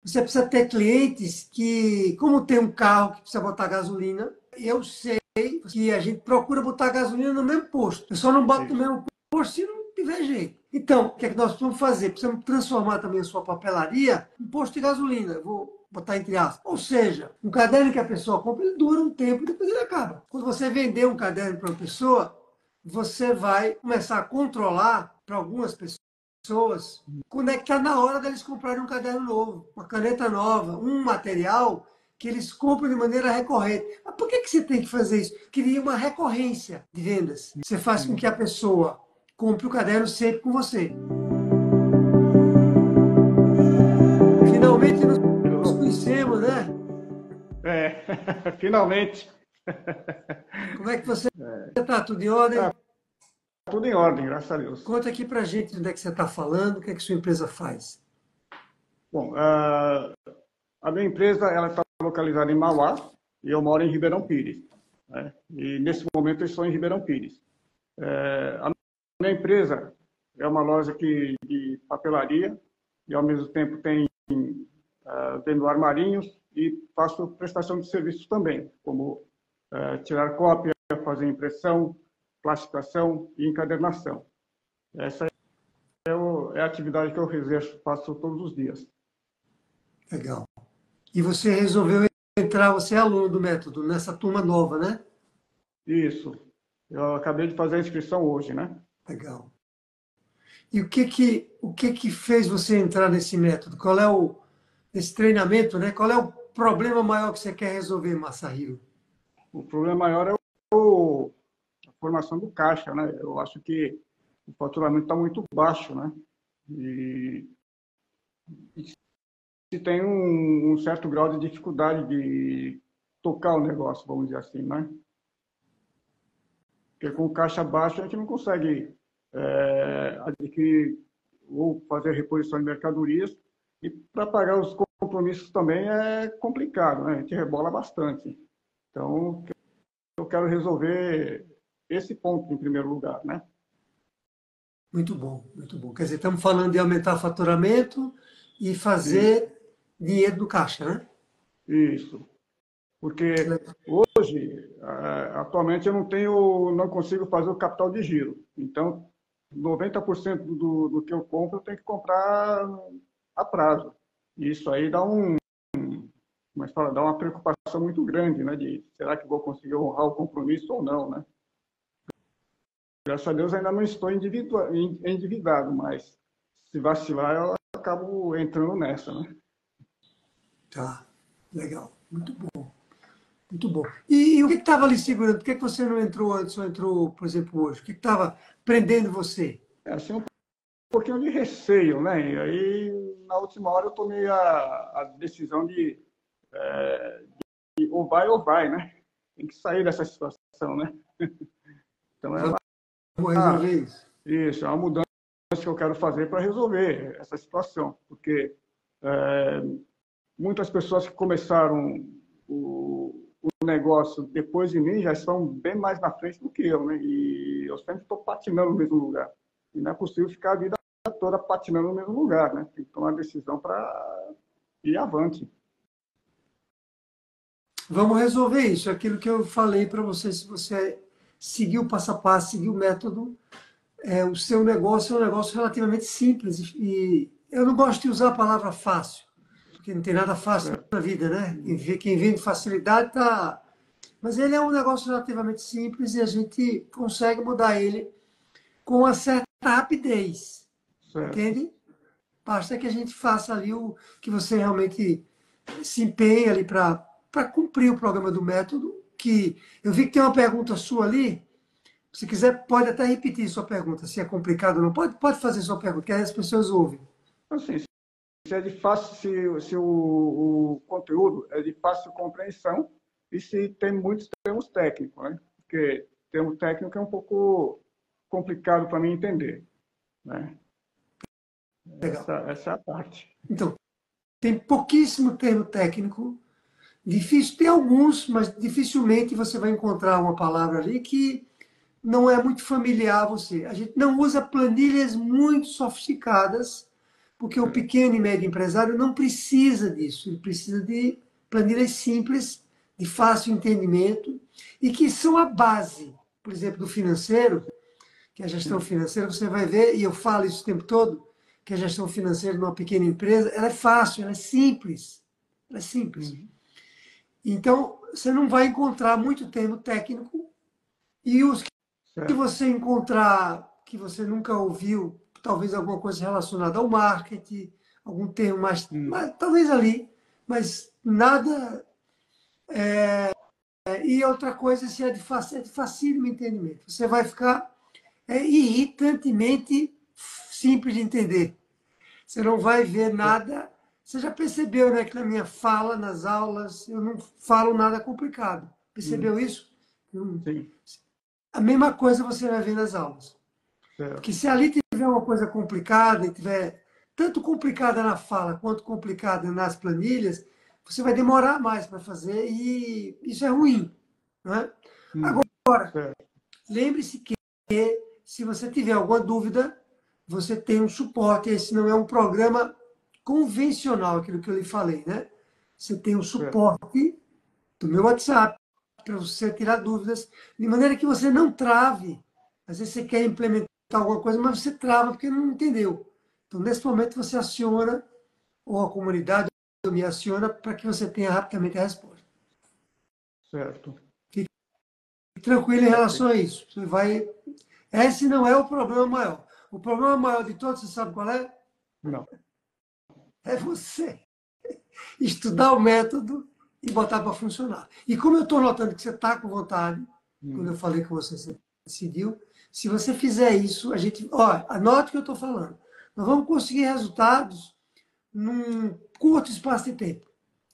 Você precisa ter clientes que, como tem um carro que precisa botar gasolina, eu sei que a gente procura botar gasolina no mesmo posto. Eu só não boto no Isso. mesmo posto se não tiver jeito. Então, o que é que nós precisamos fazer? Precisamos transformar também a sua papelaria em posto de gasolina. Eu vou botar entre aspas. Ou seja, um caderno que a pessoa compra, ele dura um tempo e depois ele acaba. Quando você vender um caderno para uma pessoa, você vai começar a controlar para algumas pessoas quando é que está na hora deles comprarem um caderno novo, uma caneta nova, um material que eles compram de maneira recorrente. Mas por que você tem que fazer isso? Cria uma recorrência de vendas. Você faz com que a pessoa compre o caderno sempre com você. Finalmente nos conhecemos, né? Finalmente. Como é que você está? Tudo em ordem? Tudo em ordem, graças a Deus. Conta aqui pra gente onde é que você está falando, o que é que sua empresa faz. Bom, a minha empresa ela está localizada em Mauá e eu moro em Ribeirão Pires. Né? E nesse momento eu estou em Ribeirão Pires. A minha empresa é uma loja de papelaria e ao mesmo tempo vendo armarinhos e faço prestação de serviços também, como tirar cópia, fazer impressão, plastificação e encadernação. Essa é a atividade que eu exerço, faço todos os dias. Legal. E você resolveu entrar, você é aluno do método, nessa turma nova, né? Isso. Eu acabei de fazer a inscrição hoje, né? Legal. E o que que fez você entrar nesse método? Qual é esse treinamento, né? Qual é o problema maior que você quer resolver, Masahiro? O problema maior é a formação do caixa, né? Eu acho que o faturamento está muito baixo, né? E se tem um certo grau de dificuldade de tocar o negócio, vamos dizer assim, né? Porque com o caixa baixo a gente não consegue adquirir ou fazer reposição de mercadorias e para pagar os compromissos também é complicado, né? A gente rebola bastante. Então, eu quero resolver esse ponto em primeiro lugar, né? Muito bom, muito bom. Quer dizer, estamos falando de aumentar faturamento e Isso, fazer dinheiro do caixa, né? isso. Porque hoje, atualmente, eu não consigo fazer o capital de giro. Então, 90% do que eu compro, eu tenho que comprar a prazo. E isso aí mas dá uma preocupação muito grande, né? De será que vou conseguir honrar o compromisso ou não, né? Graças a Deus ainda não estou endividado, mas se vacilar, eu acabo entrando nessa, né? Tá, legal. Muito bom, muito bom. E o que estava ali segurando? Por que você não entrou antes ou entrou, por exemplo, hoje? O que estava prendendo você? É assim um pouquinho de receio, né? E aí, na última hora, eu tomei a decisão de ou vai, né? Tem que sair dessa situação, né? Então, Vamos resolver isso. isso, é uma mudança que eu quero fazer para resolver essa situação, porque é, muitas pessoas que começaram o negócio depois de mim já estão bem mais na frente do que eu, né? E eu sempre estou patinando no mesmo lugar. E não é possível ficar a vida toda patinando no mesmo lugar, né? Tem que tomar uma decisão para ir avante. Vamos resolver isso. Aquilo que eu falei para você, se você seguir o passo a passo, seguir o método, o seu negócio é um negócio relativamente simples. E eu não gosto de usar a palavra fácil, porque não tem nada fácil Certo? na vida, né? Quem vende facilidade está. Mas ele é um negócio relativamente simples e a gente consegue mudar ele com uma certa rapidez, Certo. entende? Basta que a gente faça ali o que você realmente se empenhe ali para cumprir o programa do método, que eu vi que tem uma pergunta sua ali. Se quiser, pode até repetir sua pergunta, se é complicado ou não. Pode fazer sua pergunta, que aí as pessoas ouvem. Assim, se é de fácil, se o conteúdo é de fácil compreensão e se tem muitos termos técnicos, né? Porque termo técnico é um pouco complicado para mim entender, né? Legal. Essa é a parte. Então, tem pouquíssimo termo técnico. Difícil, tem alguns, mas dificilmente você vai encontrar uma palavra ali que não é muito familiar a você. A gente não usa planilhas muito sofisticadas Porque o pequeno e médio empresário não precisa disso. Ele precisa de planilhas simples, de fácil entendimento, e que são a base, por exemplo, do financeiro, que é a gestão financeira, você vai ver, e eu falo isso o tempo todo, que a gestão financeira numa pequena empresa, ela é fácil, ela é simples. Ela é simples. Então, você não vai encontrar muito termo técnico, e os que você encontrar que você nunca ouviu, talvez alguma coisa relacionada ao marketing, algum termo mais talvez ali, mas nada. E outra coisa, se é de facílimo entendimento. Você vai ficar irritantemente simples de entender. Você não vai ver nada. Você já percebeu, né, que na minha fala, nas aulas, eu não falo nada complicado. Percebeu isso? Sim. A mesma coisa você vai ver nas aulas. Porque se ali tiver uma coisa complicada e tiver tanto complicada na fala quanto complicada nas planilhas, você vai demorar mais para fazer e isso é ruim. Né? Agora, lembre-se que se você tiver alguma dúvida, você tem um suporte. Esse não é um programa convencional, aquilo que eu lhe falei. Né? Você tem um suporte do meu WhatsApp para você tirar dúvidas, de maneira que você não trave. Às vezes você quer implementar alguma coisa, mas você trava porque não entendeu. Então, nesse momento, você aciona, ou a comunidade me aciona, para que você tenha rapidamente a resposta. Certo. Fique tranquilo em relação a isso. Você vai... Esse não é o problema maior. O problema maior de todos, você sabe qual é? Não. É você estudar o método e botar para funcionar. E como eu estou notando que você está com vontade, quando eu falei que você decidiu, se você fizer isso, a gente. Olha, anote o que eu estou falando. Nós vamos conseguir resultados num curto espaço de tempo.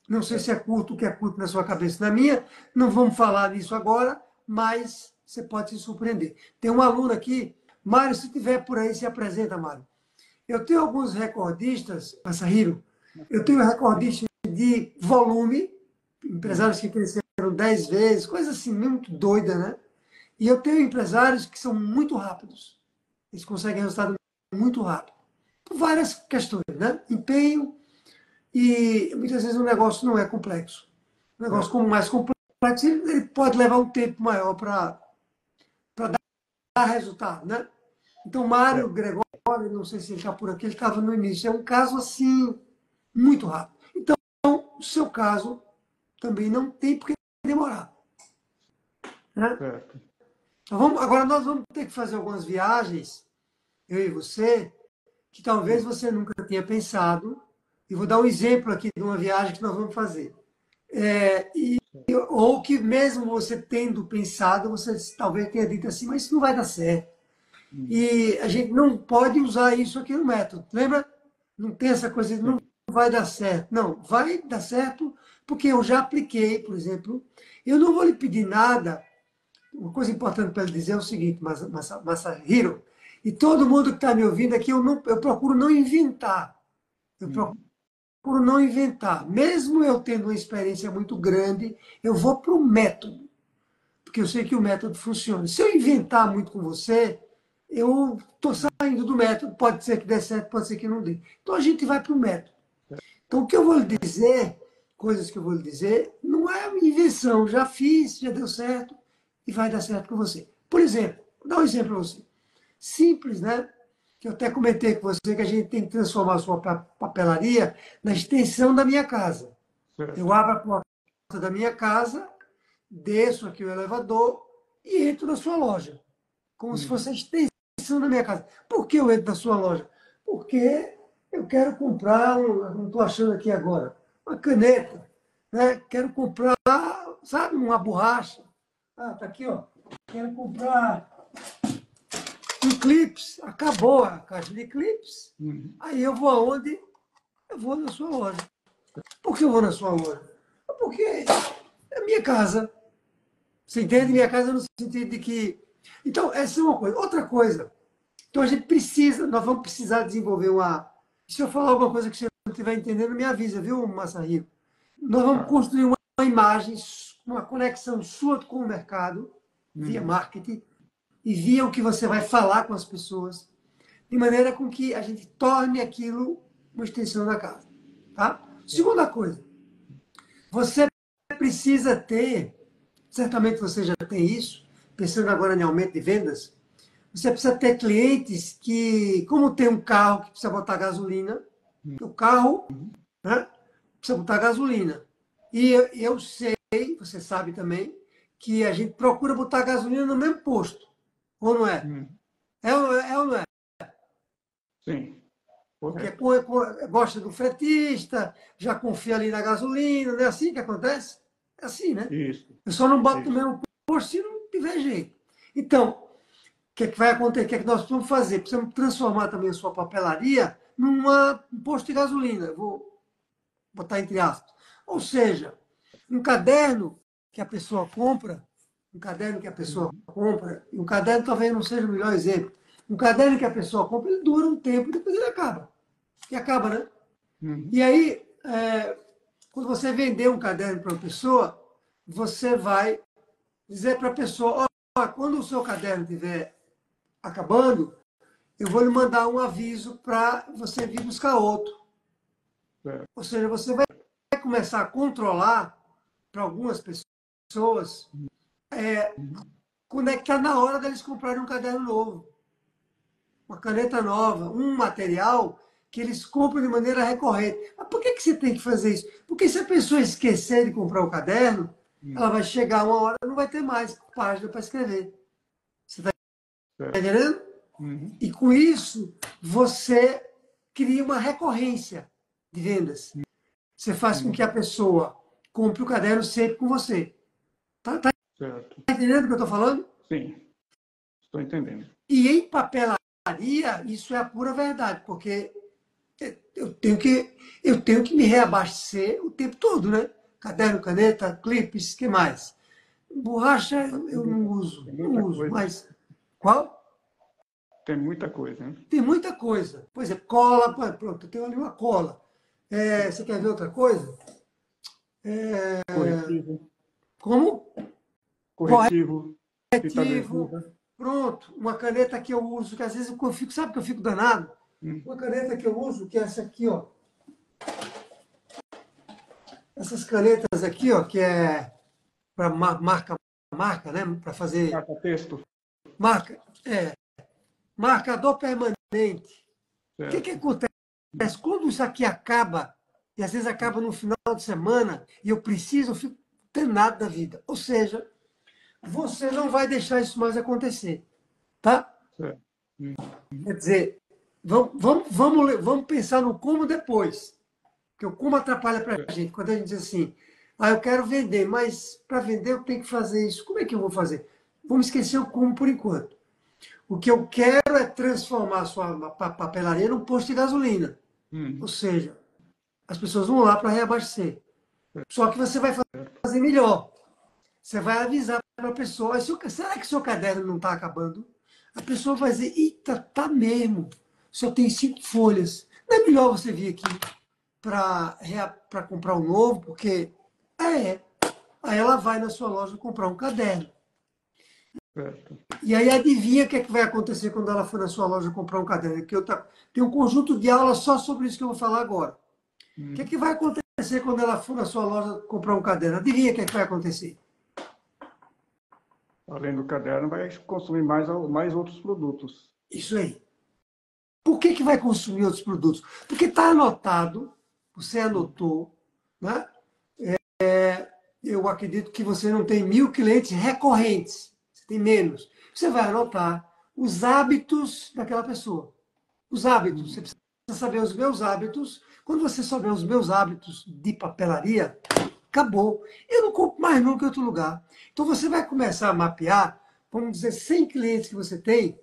Não sei se é curto o que é curto na sua cabeça. Na minha, não vamos falar nisso agora, mas você pode se surpreender. Tem um aluno aqui, Mário, se tiver por aí, se apresenta, Mário. Eu tenho alguns recordistas, Masahiro, eu tenho recordistas de volume, empresários que cresceram 10 vezes, coisa assim, muito doida, né? E eu tenho empresários que são muito rápidos. Eles conseguem resultado muito rápido. Por várias questões, né? Empenho e muitas vezes o negócio não é complexo. O negócio como mais complexo, ele pode levar um tempo maior para dar resultado, né? Então, Mário Gregório, não sei se ele está por aqui, ele estava no início. É um caso assim, muito rápido. Então, o seu caso também não tem por que demorar. Né? Então, agora nós vamos ter que fazer algumas viagens, eu e você, que talvez você nunca tenha pensado. E vou dar um exemplo aqui de uma viagem que nós vamos fazer. Ou que mesmo você tendo pensado, você talvez tenha dito assim, mas isso não vai dar certo. E a gente não pode usar isso aqui no método. Lembra? Não tem essa coisa de não vai dar certo. Não, vai dar certo porque eu já apliquei, por exemplo. Eu não vou lhe pedir nada. Uma coisa importante para lhe dizer é o seguinte, Masahiro, e todo mundo que está me ouvindo aqui, eu procuro não inventar. Eu procuro não inventar. Mesmo eu tendo uma experiência muito grande, eu vou para o método. Porque eu sei que o método funciona. Se eu inventar muito com você, eu estou saindo do método. Pode ser que dê certo, pode ser que não dê. Então a gente vai para o método. Então o que eu vou lhe dizer, coisas que eu vou lhe dizer, não é uma invenção. Já fiz, já deu certo e vai dar certo com você. Por exemplo, vou dar um exemplo para você. Simples, né? Que eu até comentei com você que a gente tem que transformar a sua papelaria na extensão da minha casa. Eu abro a porta da minha casa, desço aqui o elevador e entro na sua loja. Como se fosse a extensão da minha casa. Por que eu entro na sua loja? Porque eu quero comprar, não estou achando aqui agora, uma caneta. Né? Quero comprar, sabe, uma borracha. Ah, tá aqui, ó. Quero comprar um clips. Acabou a caixa de clips. Aí eu vou aonde? Eu vou na sua loja. Por que eu vou na sua loja? Porque é minha casa. Você entende? Minha casa no sentido de que... Então, essa é uma coisa. Outra coisa. Então, a gente precisa, nós vamos precisar desenvolver uma... Se eu falar alguma coisa que você não estiver entendendo, me avisa, viu, Masahiro? Nós vamos construir uma imagem, uma conexão sua com o mercado, via marketing, e via o que você vai falar com as pessoas, de maneira com que a gente torne aquilo uma extensão da casa. Tá? Segunda coisa, você precisa ter, certamente você já tem isso, pensando agora em aumento de vendas, você precisa ter clientes que, como tem um carro que precisa botar gasolina, o carro, né, precisa botar gasolina. E eu sei, você sabe também, que a gente procura botar gasolina no mesmo posto. Ou não é? Hum. É ou não é? Sim, Porque correto. gosta do fretista, já confia ali na gasolina, não é assim que acontece? É assim, né? Isso, Eu só não boto no isso. mesmo posto se não tiver jeito. Então, o que é que vai acontecer? O que é que nós precisamos fazer? Precisamos transformar também a sua papelaria um posto de gasolina. Vou botar entre aspas. Ou seja, um caderno que a pessoa compra, um caderno que a pessoa Uhum. compra, e um caderno talvez não seja o melhor exemplo. Um caderno que a pessoa compra, ele dura um tempo e depois ele acaba. E acaba, né? Uhum. E aí, quando você vender um caderno para uma pessoa, você vai dizer para a pessoa, ó, quando o seu caderno estiver acabando, eu vou lhe mandar um aviso para você vir buscar outro. Certo. Ou seja, você vai começar a controlar para algumas pessoas Uhum. quando é que está na hora deles comprarem um caderno novo, uma caneta nova, um material que eles compram de maneira recorrente. Mas por que você tem que fazer isso? Porque se a pessoa esquecer de comprar o caderno, ela vai chegar uma hora e não vai ter mais página para escrever. Você está Certo. entendendo? Uhum. E com isso, você cria uma recorrência de vendas. Você faz com que a Uhum. pessoa compre o caderno sempre com você. Tá Certo. entendendo o que eu estou falando? Sim, estou entendendo. E em papelaria, isso é a pura verdade, porque eu tenho que me reabastecer o tempo todo, né? Caderno, caneta, clipes, que mais? Borracha eu não uso, Tem não muita uso, coisa. mas qual? Tem muita coisa, né? Tem muita coisa. Por exemplo, cola, pronto, eu tenho ali uma cola. Você quer ver outra coisa? Corretivo, Como? corretivo, fita Corretivo, adesiva. pronto. Uma caneta que eu uso, que às vezes eu fico, sabe que eu fico danado? Hum. Uma caneta que eu uso, que é essa aqui, ó. Essas canetas aqui, ó, que é para marca, né? Para fazer Marca-texto. marca, marcador permanente. O que Certo. acontece? Quando isso aqui acaba, e às vezes acaba no final de semana, e eu preciso, eu fico penado da vida. Ou seja, você não vai deixar isso mais acontecer, tá? Certo. Quer dizer, vamos pensar no como depois. Porque o como atrapalha para a Certo. gente. Quando a gente diz assim, eu quero vender, mas para vender eu tenho que fazer isso. Como é que eu vou fazer? Vamos esquecer o como por enquanto. O que eu quero é transformar a sua papelaria num posto de gasolina. Ou Hum. seja, as pessoas vão lá para reabastecer. Só que você vai Certo. fazer melhor. Você vai avisar para a pessoa, será que seu caderno não está acabando? A pessoa vai dizer, eita, tá mesmo. Só tem 5 folhas. Não é melhor você vir aqui para comprar um novo, porque é. Aí ela vai na sua loja comprar um caderno. Certo. E aí adivinha o que, é que vai acontecer quando ela for na sua loja comprar um caderno? Tem um conjunto de aulas só sobre isso que eu vou falar agora. O que, é Hum. que vai acontecer quando ela for na sua loja comprar um caderno? Adivinha o que, é que vai acontecer? Além do caderno, vai consumir mais outros produtos. Isso aí. Por que vai consumir outros produtos? Porque está anotado, você Hum. anotou, né? Eu acredito que você não tem 1.000 clientes recorrentes, você tem menos. Você vai anotar os hábitos daquela pessoa. Os hábitos, você Hum. precisa saber os meus hábitos. Quando você souber os meus hábitos de papelaria, acabou. Eu não compro mais nunca em outro lugar. Então você vai começar a mapear, vamos dizer, 100 clientes que você tem,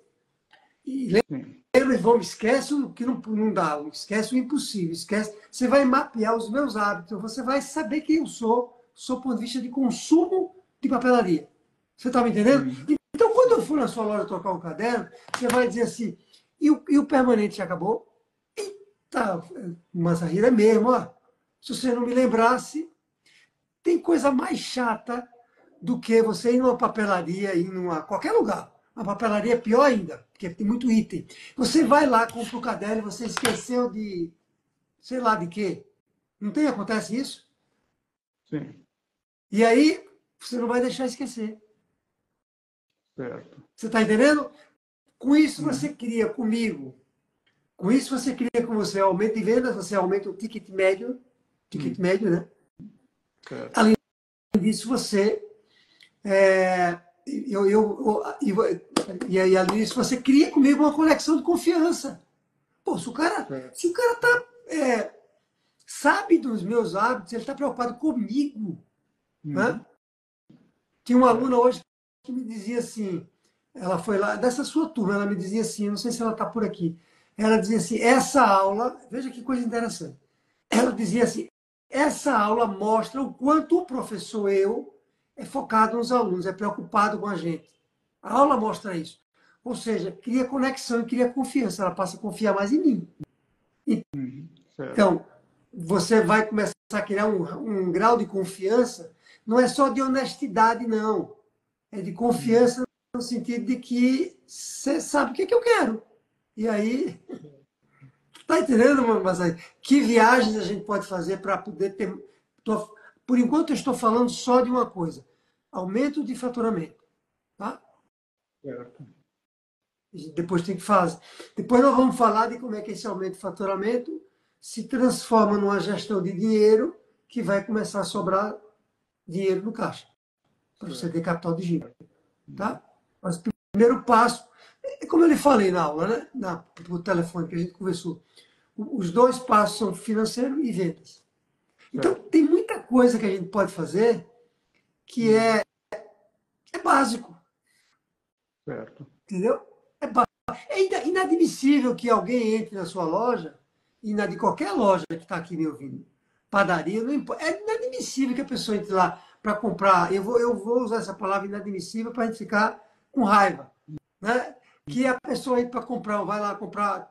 e Sim. lembra, vamos, esquece o que não dá, esquece o impossível, esquece. Você vai mapear os meus hábitos, você vai saber quem eu sou, do ponto de vista de consumo de papelaria. Você está me entendendo? Hum. Então, quando eu for na sua loja trocar um caderno, você vai dizer assim, e o permanente já acabou? Eita, Mazahira é mesmo, ó. Se você não me lembrasse, tem coisa mais chata do que você ir numa papelaria, ir numa qualquer lugar. A papelaria é pior ainda, porque tem muito item. Você vai lá, compra o caderno e você esqueceu de sei lá de quê. Não tem? Acontece isso? Sim, E aí, você não vai deixar esquecer. certo. Você está entendendo? Com isso, você Uhum, cria comigo. Com isso, você cria com você aumento de vendas, você aumenta o ticket uhum, médio, né? certo. Além disso, você. É, e aí, além disso, você cria comigo uma conexão de confiança. Pô, Certo. se o cara tá, sabe dos meus hábitos, ele está preocupado comigo. Né? Uhum, Tinha uma aluna certo. hoje que me dizia assim, ela foi lá, dessa sua turma, ela me dizia assim, não sei se ela está por aqui, ela dizia assim, essa aula, veja que coisa interessante, ela dizia assim, essa aula mostra o quanto o professor eu é focado nos alunos, é preocupado com a gente. A aula mostra isso. Ou seja, cria conexão e cria confiança, ela passa a confiar mais em mim. Uhum, certo. Então, você vai começar a criar um grau de confiança, não é só de honestidade, não. É de Uhum, confiança no sentido de que você sabe o que, é que eu quero. E aí, tá entendendo, Masai? Que viagens a gente pode fazer para poder ter. Por enquanto, eu estou falando só de uma coisa: aumento de faturamento. Tá? certo. Depois tem que fazer. Depois nós vamos falar de como é que esse aumento de faturamento se transforma numa gestão de dinheiro que vai começar a sobrar dinheiro no caixa, para você Certo. ter capital de giro. Uhum, Tá? Mas o primeiro passo, é como eu lhe falei na aula, né? Por telefone que a gente conversou, os dois passos são financeiro e vendas. Então, certo. tem muita coisa que a gente pode fazer que Uhum, é básico, certo. entendeu? É básico. É inadmissível que alguém entre na sua loja, e na de qualquer loja que está aqui me ouvindo, padaria, não importa. É inadmissível que a pessoa entre lá para comprar. Eu vou usar essa palavra inadmissível para a gente ficar com raiva. Né? Que a pessoa entra para comprar, vai lá comprar.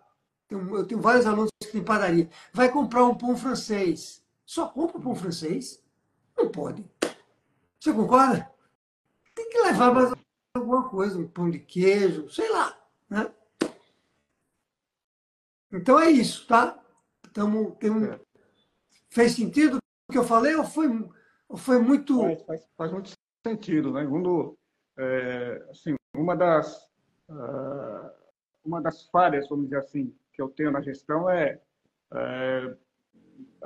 Eu tenho vários alunos que têm padaria. Vai comprar um pão francês. Só compra pão Uhum, francês? Não pode. Você concorda? Tem que levar mais concordo. alguma coisa, um pão de queijo, sei lá. Né? Então é isso, tá? Certo. Fez sentido o que eu falei ou foi muito. Faz muito sentido, né? Assim, ah, uma das falhas, vamos dizer assim, que eu tenho na gestão é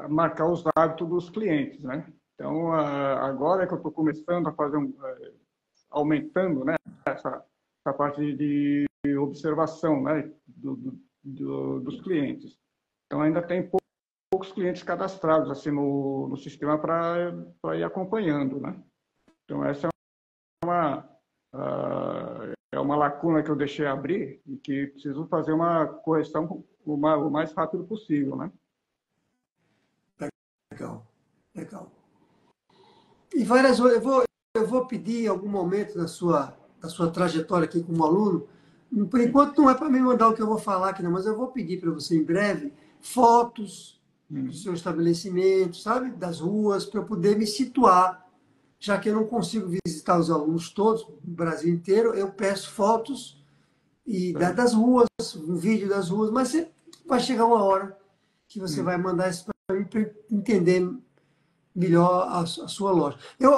marcar os hábitos dos clientes, né? Então, agora que eu estou começando a fazer aumentando, né, essa parte de observação, né, dos clientes. Então, ainda tem poucos clientes cadastrados assim no sistema para ir acompanhando, né? Então, essa é uma lacuna que eu deixei abrir e que preciso fazer uma correção o mais rápido possível, né? Legal, legal. E várias eu vou pedir em algum momento da sua trajetória aqui como aluno, por Sim. enquanto não é para me mandar o que eu vou falar aqui, não, mas eu vou pedir para você em breve fotos do Uhum. seu estabelecimento, sabe? Das ruas, para eu poder me situar. Já que eu não consigo visitar os alunos todos, no Brasil inteiro, eu peço fotos Certo. das ruas, um vídeo das ruas, mas vai chegar uma hora que você vai Uhum. mandar isso para mim para entender melhor a sua loja. Eu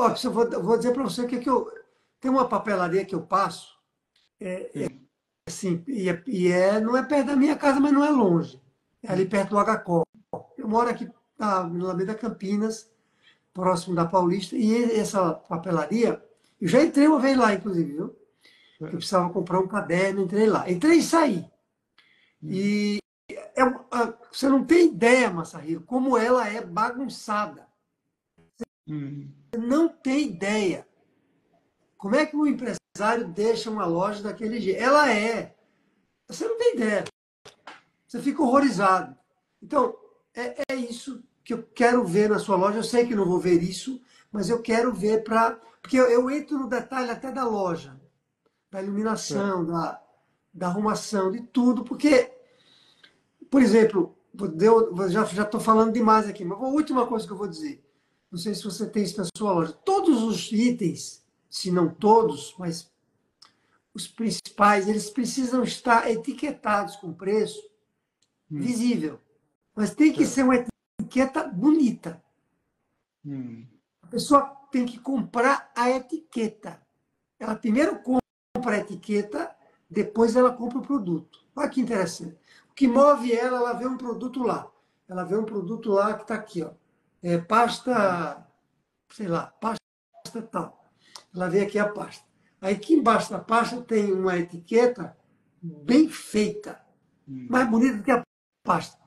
vou dizer para você que eu tem uma papelaria que eu passo, Sim. assim, não é perto da minha casa, mas não é longe. É ali perto do HCO. Eu moro aqui no Alameda Campinas, próximo da Paulista, e essa papelaria, eu já entrei uma vez lá, inclusive, viu? Que eu Certo. precisava comprar um caderno, entrei lá. Entrei e saí. Uhum. E você não tem ideia, Massahiro, como ela é bagunçada. Uhum. Você não tem ideia. Como é que um empresário deixa uma loja daquele jeito? Ela é. Você não tem ideia. Você fica horrorizado. Então, é isso que eu quero ver na sua loja. Eu sei que não vou ver isso, mas eu quero ver para. Porque eu entro no detalhe até da loja, da Certo. iluminação, da arrumação, de tudo. Porque, por exemplo, eu já estou falando demais aqui, mas a última coisa que eu vou dizer. Não sei se você tem isso na sua loja. Todos os itens, se não todos, mas os principais, eles precisam estar etiquetados com preço Uhum. visível. Mas tem que ser uma etiqueta bonita. A pessoa tem que comprar a etiqueta. Ela primeiro compra a etiqueta, depois ela compra o produto. Olha que interessante. O que move ela vê um produto lá. Ela vê um produto lá que está aqui, ó. É pasta, sei lá, pasta tal. Ela vê aqui a pasta. Aí aqui embaixo da pasta tem uma etiqueta bem feita. Mais bonita do que a pasta.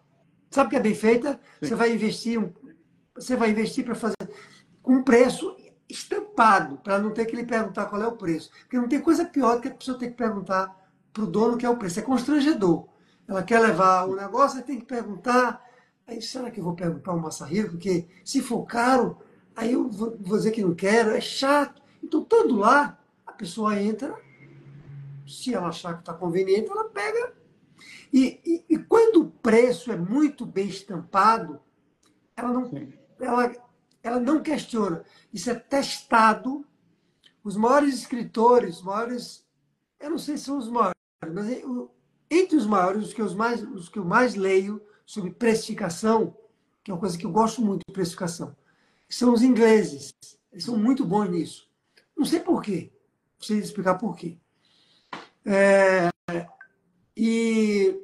Sabe o que é bem feita? Você vai investir para fazer com um preço estampado, para não ter que lhe perguntar qual é o preço. Porque não tem coisa pior do que a pessoa ter que perguntar para o dono que é o preço. É constrangedor. Ela quer levar o negócio, ela tem que perguntar. Aí, será que eu vou perguntar ao maçarreiro? Porque se for caro, aí eu vou dizer que não quero, é chato. Então, estando lá, a pessoa entra, se ela achar que está conveniente, ela pega. E quando o preço é muito bem estampado, ela não, ela não questiona. Isso é testado. Os maiores escritores, os maiores, eu não sei se são os maiores, mas entre os maiores, os que eu mais leio sobre precificação, que é uma coisa que eu gosto muito de precificação, são os ingleses. Eles são muito bons nisso. Não sei por quê. Não sei explicar por quê. E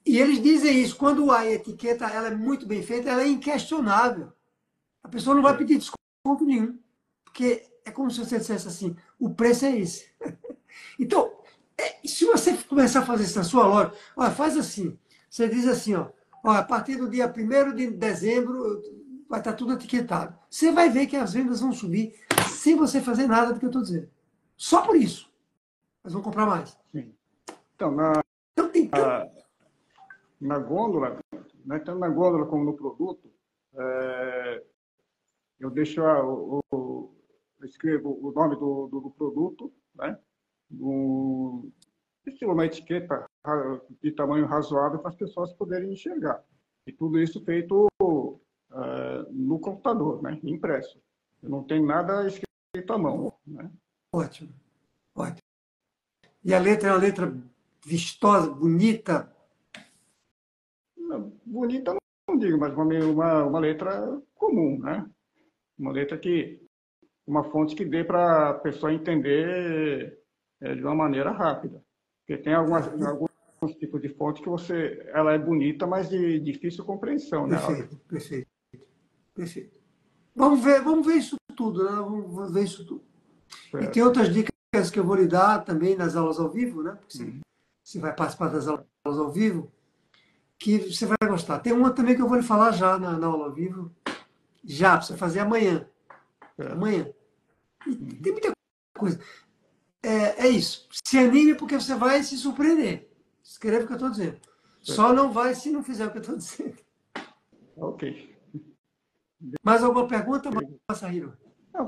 eles dizem isso. Quando a etiqueta ela é muito bem feita, ela é inquestionável. A pessoa não vai pedir desconto nenhum. Porque é como se você dissesse assim, o preço é esse. Então, se você começar a fazer isso na sua loja, olha, faz assim. Você diz assim, ó, a partir do dia 1º de dezembro vai estar tudo etiquetado. Você vai ver que as vendas vão subir sem você fazer nada do que eu estou dizendo. Só por isso. Elas vão comprar mais. Sim. Então, na gôndola, né, tanto na gôndola como no produto, eu deixo eu escrevo o nome do produto, né, estilo uma etiqueta de tamanho razoável para as pessoas poderem enxergar. E tudo isso feito no computador, né, impresso. Eu não tenho nada escrito à mão. Né? Ótimo, ótimo. E a letra é uma letra vistosa, bonita? Bonita não digo, mas uma letra comum, né? Uma letra uma fonte que dê para a pessoa entender de uma maneira rápida. Porque tem alguns tipos de fonte que ela é bonita, mas de difícil compreensão, né? Perfeito. Vamos ver isso tudo, né? Vamos ver isso tudo. E tem outras dicas que eu vou lhe dar também nas aulas ao vivo, né? Porque você vai participar das aulas ao vivo, que você vai gostar. Tem uma também que eu vou lhe falar já na aula ao vivo, já, para você fazer amanhã. Amanhã. E tem muita coisa. É isso. Se anime porque você vai se surpreender. Escreva o que eu estou dizendo. Só não vai se não fizer o que eu estou dizendo. Ok. Mais alguma pergunta, Masahiro? Não,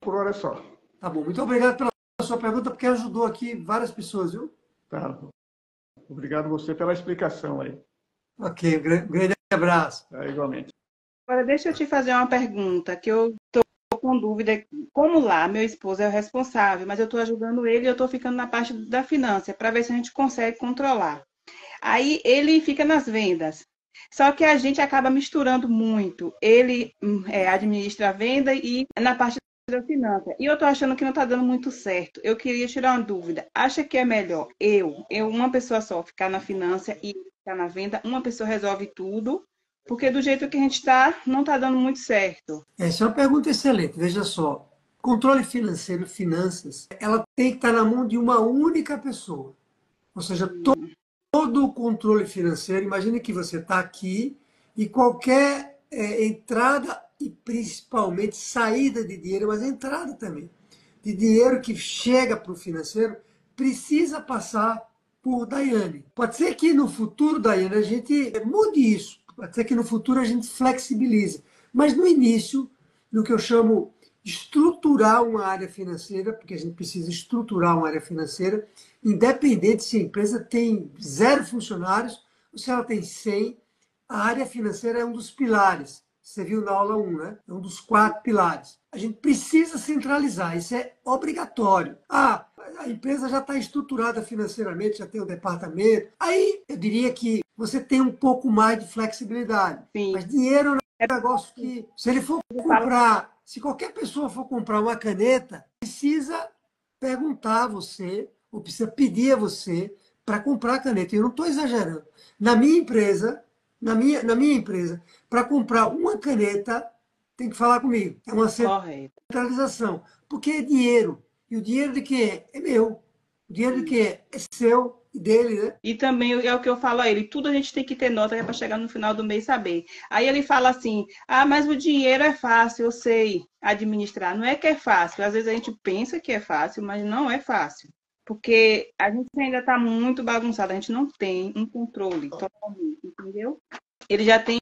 por hora é só. Tá bom. Muito obrigado pela sua pergunta, porque ajudou aqui várias pessoas, viu? Tá. Obrigado você pela explicação aí. Ok, um grande abraço. Igualmente. Agora, deixa eu te fazer uma pergunta, que eu estou com dúvida. Como lá, meu esposo é o responsável, mas eu estou ajudando ele e eu estou ficando na parte da finança, para ver se a gente consegue controlar. Aí ele fica nas vendas. Só que a gente acaba misturando muito. Ele administra a venda e na parte da finança. E eu estou achando que não está dando muito certo. Eu queria tirar uma dúvida. Acha que é melhor uma pessoa só, ficar na finança e ficar na venda? Uma pessoa resolve tudo? Porque do jeito que a gente está, não está dando muito certo. Essa é uma pergunta excelente. Veja só. Controle financeiro, finanças, ela tem que estar na mão de uma única pessoa. Ou seja, todo o controle financeiro, imagine que você está aqui e qualquer entrada e principalmente saída de dinheiro, mas entrada também, de dinheiro que chega para o financeiro, precisa passar por Daiane. Pode ser que no futuro, Daiane, a gente mude isso. Pode ser que no futuro a gente flexibilize. Mas no início, no que eu chamo de estruturar uma área financeira, porque a gente precisa estruturar uma área financeira, independente se a empresa tem 0 funcionários ou se ela tem 100, a área financeira é um dos pilares. Você viu na aula 1, né? É um dos 4 pilares. A gente precisa centralizar, isso é obrigatório. Ah, a empresa já está estruturada financeiramente, já tem um departamento. Aí eu diria que você tem um pouco mais de flexibilidade. Sim. Mas dinheiro é um negócio que, se ele for comprar, se qualquer pessoa for comprar uma caneta, precisa perguntar a você, ou precisa pedir a você para comprar a caneta. Eu não estou exagerando. Na minha empresa, na minha empresa, para comprar uma caneta, tem que falar comigo. É uma Correto. centralização. Porque é dinheiro. E o dinheiro de quem é? É meu. O dinheiro de quem é? É seu e dele, né? E também é o que eu falo a ele, tudo a gente tem que ter nota para chegar no final do mês saber. Aí ele fala assim, ah, mas o dinheiro é fácil, eu sei administrar. Não é que é fácil, às vezes a gente pensa que é fácil, mas não é fácil. Porque a gente ainda está muito bagunçado, a gente não tem um controle totalmente, entendeu? Ele já tem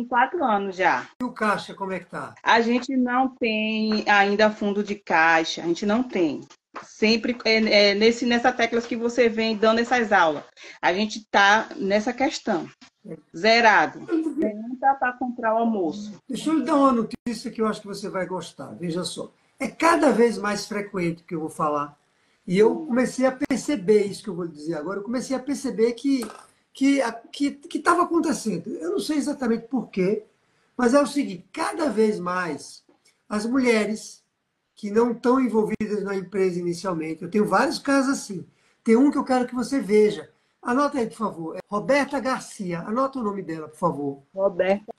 4 anos já. E o caixa, como é que tá? A gente não tem ainda fundo de caixa, a gente não tem. Sempre nessa teclas que você vem dando essas aulas. A gente está nessa questão. Zerado. Não dá para comprar o almoço. Deixa eu lhe dar uma notícia que eu acho que você vai gostar. Veja só. É cada vez mais frequente que eu vou falar. E eu comecei a perceber isso que eu vou lhe dizer agora. Eu comecei a perceber que estava acontecendo. Eu não sei exatamente por quê, mas é o seguinte: cada vez mais as mulheres que não estão envolvidas na empresa inicialmente, eu tenho vários casos assim. Tem um que eu quero que você veja. Anota aí, por favor. É Roberta Garcia. Anota o nome dela, por favor. Roberta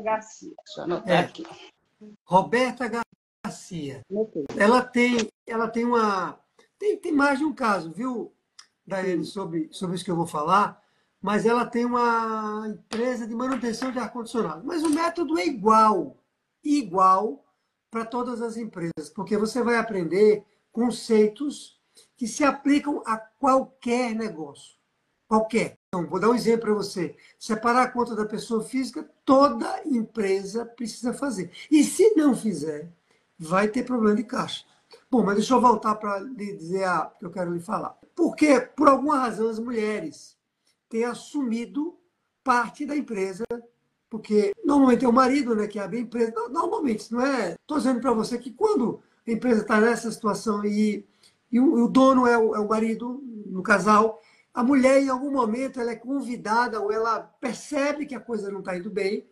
Garcia. Deixa eu anotar aqui. Roberta Garcia. Ela tem uma. Tem mais de um caso, viu, Daiane, sobre isso que eu vou falar, mas ela tem uma empresa de manutenção de ar-condicionado. Mas o método é igual para todas as empresas, porque você vai aprender conceitos que se aplicam a qualquer negócio. Qualquer. Então, vou dar um exemplo para você. Separar a conta da pessoa física, toda empresa precisa fazer. E se não fizer, vai ter problema de caixa. Bom, mas deixa eu voltar para lhe dizer o que eu quero lhe falar. Porque, por alguma razão, as mulheres têm assumido parte da empresa, porque normalmente é o marido, né, que abre a empresa. Normalmente, não é? Estou dizendo para você que quando a empresa está nessa situação e o dono é o marido, no casal, a mulher, em algum momento, ela é convidada ou ela percebe que a coisa não está indo bem,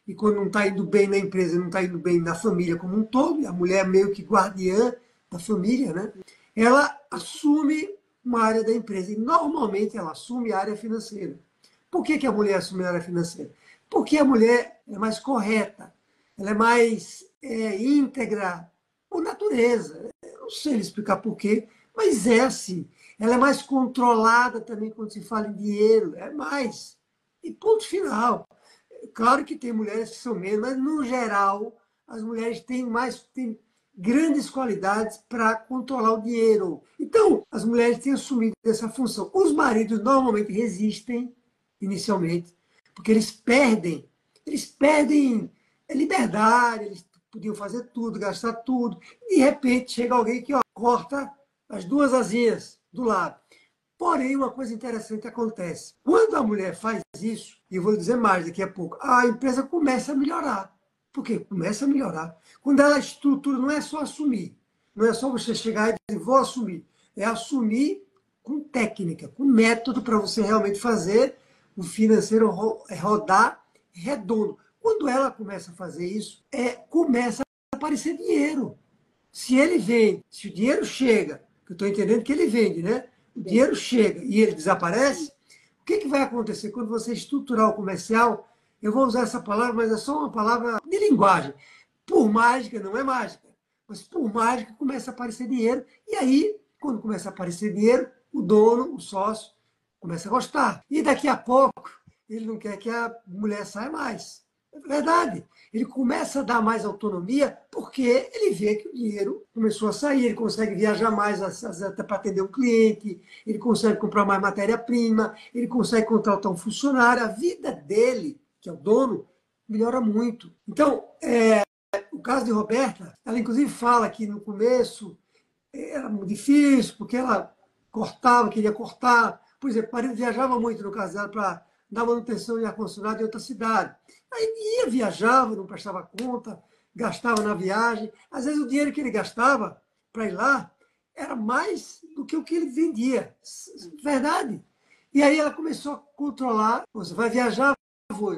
e quando não está indo bem na empresa, não está indo bem na família como um todo, e a mulher é meio que guardiã da família, né? Ela assume uma área da empresa, e normalmente ela assume a área financeira. Por que a mulher assume a área financeira? Porque a mulher é mais correta, ela é mais íntegra, por natureza. Eu não sei explicar por quê, mas é assim. Ela é mais controlada também quando se fala em dinheiro, é mais. E ponto final. Claro que tem mulheres que são menos, mas no geral as mulheres têm grandes qualidades para controlar o dinheiro. Então, as mulheres têm assumido essa função. Os maridos normalmente resistem inicialmente, porque eles perdem a liberdade, eles podiam fazer tudo, gastar tudo. De repente chega alguém que corta as duas asinhas do lado. Porém, uma coisa interessante acontece. Quando a mulher faz isso, e eu vou dizer mais daqui a pouco, a empresa começa a melhorar. Por quê? Começa a melhorar. Quando ela estrutura, não é só assumir. Não é só você chegar e dizer, vou assumir. É assumir com técnica, com método para você realmente fazer o financeiro rodar redondo. Quando ela começa a fazer isso, começa a aparecer dinheiro. Se ele vende, se o dinheiro chega, que eu estou entendendo que ele vende, né? O dinheiro chega e ele desaparece, o que vai acontecer? Quando você estruturar o comercial, eu vou usar essa palavra, mas é só uma palavra de linguagem. Por mágica, não é mágica, mas por mágica começa a aparecer dinheiro. E aí, quando começa a aparecer dinheiro, o dono, o sócio, começa a gostar. E daqui a pouco, ele não quer que a mulher saia mais. É verdade. Ele começa a dar mais autonomia porque ele vê que o dinheiro começou a sair, ele consegue viajar mais até para atender um cliente, ele consegue comprar mais matéria-prima, ele consegue contratar um funcionário. A vida dele, que é o dono, melhora muito. Então, o caso de Roberta, ela inclusive fala que no começo era muito difícil, porque ela queria cortar. Por exemplo, o marido viajava muito no caso dela dar manutenção em ar-condicionado em outra cidade. Aí ia, viajava, não prestava conta, gastava na viagem. Às vezes o dinheiro que ele gastava para ir lá era mais do que o que ele vendia. Verdade. E aí ela começou a controlar. Você vai viajar?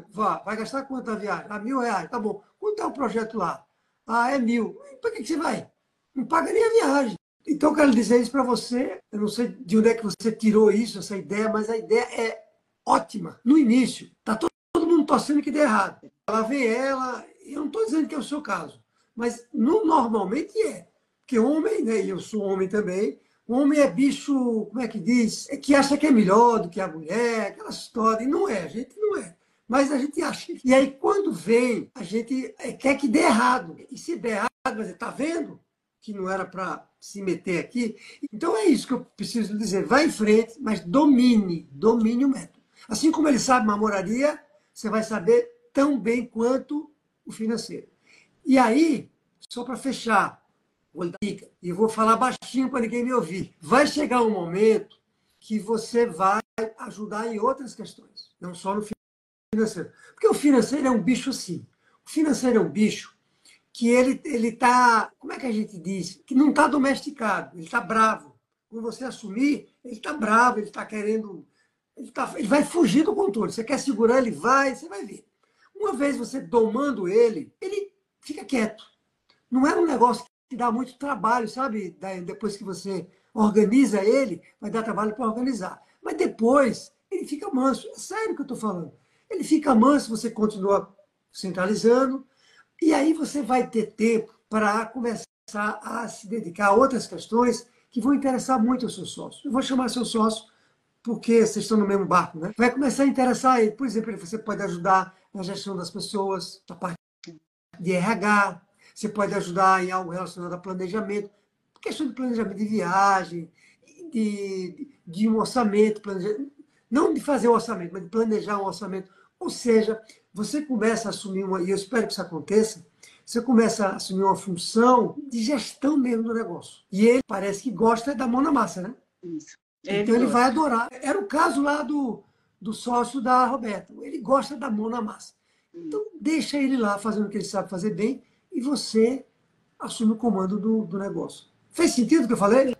Vá. Vai gastar quanto na viagem? R$ 1.000. Tá bom. Quanto é o projeto lá? É 1.000. Para que você vai? Não paga nem a viagem. Então, eu quero dizer isso para você. Eu não sei de onde é que você tirou isso, essa ideia, mas a ideia é ótima. No início, está todo mundo torcendo que dê errado. Ela vê ela, eu não estou dizendo que é o seu caso, mas normalmente é. Porque homem, né, e eu sou homem também, o homem é bicho, como é que diz? É que acha que é melhor do que a mulher, aquela história. E não é, a gente não é. Mas a gente acha. E aí, quando vem, a gente quer que dê errado. E se der errado, vai dizer, tá vendo? Que não era para se meter aqui. Então é isso que eu preciso dizer. Vai em frente, mas domine o método. Assim como ele sabe mamoraria, você vai saber tão bem quanto o financeiro. E aí, só para fechar, vou dar dica, e vou falar baixinho para ninguém me ouvir. Vai chegar um momento que você vai ajudar em outras questões, não só no financeiro. Porque o financeiro é um bicho assim. O financeiro é um bicho que ele está, como é que a gente diz? Que não está domesticado, ele está bravo. Quando você assumir, ele está bravo, ele está querendo, ele vai fugir do controle. Você quer segurar, ele vai, você vai ver. Uma vez você domando ele fica quieto. Não é um negócio que dá muito trabalho, sabe? Depois que você organiza ele, vai dar trabalho para organizar. Mas depois, ele fica manso. É sério que eu estou falando. Ele fica manso, você continua centralizando, e aí você vai ter tempo para começar a se dedicar a outras questões que vão interessar muito ao seu sócio. Eu vou chamar seu sócio porque vocês estão no mesmo barco, né? Vai começar a interessar ele. Por exemplo, você pode ajudar na gestão das pessoas, na parte de RH, você pode ajudar em algo relacionado a planejamento, questão de planejamento de viagem, de um orçamento, não de fazer um orçamento, mas de planejar um orçamento. Ou seja, você começa a assumir e eu espero que isso aconteça, você começa a assumir uma função de gestão mesmo do negócio. E ele parece que gosta da mão na massa, né? Isso. Então ele vai adorar. Era o caso lá do sócio da Roberta. Ele gosta da mão na massa. Então deixa ele lá fazendo o que ele sabe fazer bem e você assume o comando do negócio. Fez sentido o que eu falei?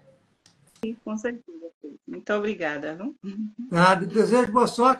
Com certeza. Muito obrigada. Viu? Nada. Desejo boa sorte.